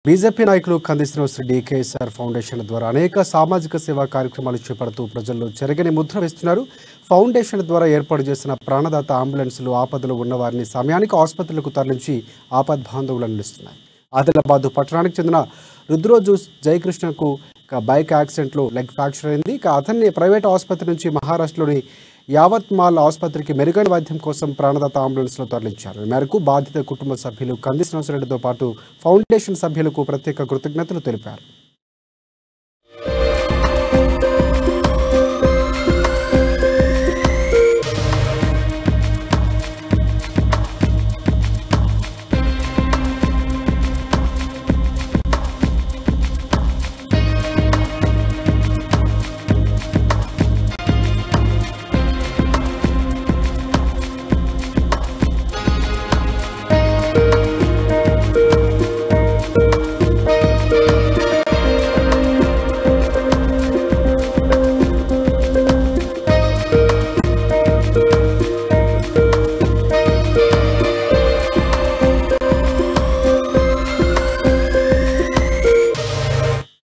BJP నాయకులు కంది Srinivas Reddy KSR foundation ద్వారా అనేక సామాజిక సేవా కార్యక్రమాలు చేపడుతూ ప్రజల్లో చెరగని ముద్ర వేస్తున్నారు. ఫౌండేషన్ ద్వారా ఏర్పాటు చేసిన ప్రాణదాత అంబులెన్సులు ఆపదలో ఉన్న వారిని సమయానికి ఆసుపత్రులకు తరలించి ఆపద్బాంధవులను నిలుస్తున్నాయి. ఆదిలాబాద్ పట్టణానికి చెందిన రుద్రోజు జయకృష్ణకు బైక్ యాక్సిడెంట్లో లెగ్ ఫ్రాక్చర్ అయింది. అతన్ని ప్రైవేట్ ఆసుపత్రి నుంచి మహారాష్ట్రలోని యావత్మాల్ ఆసుపత్రికి మెరుగైన వైద్యం కోసం ప్రాణదాత అంబులెన్స్లో తరలించారు. ఈ మేరకు బాధిత కుటుంబ సభ్యులు కంది శ్రీనివాస్ రెడ్డితో పాటు ఫౌండేషన్ సభ్యులకు ప్రత్యేక కృతజ్ఞతలు తెలిపారు.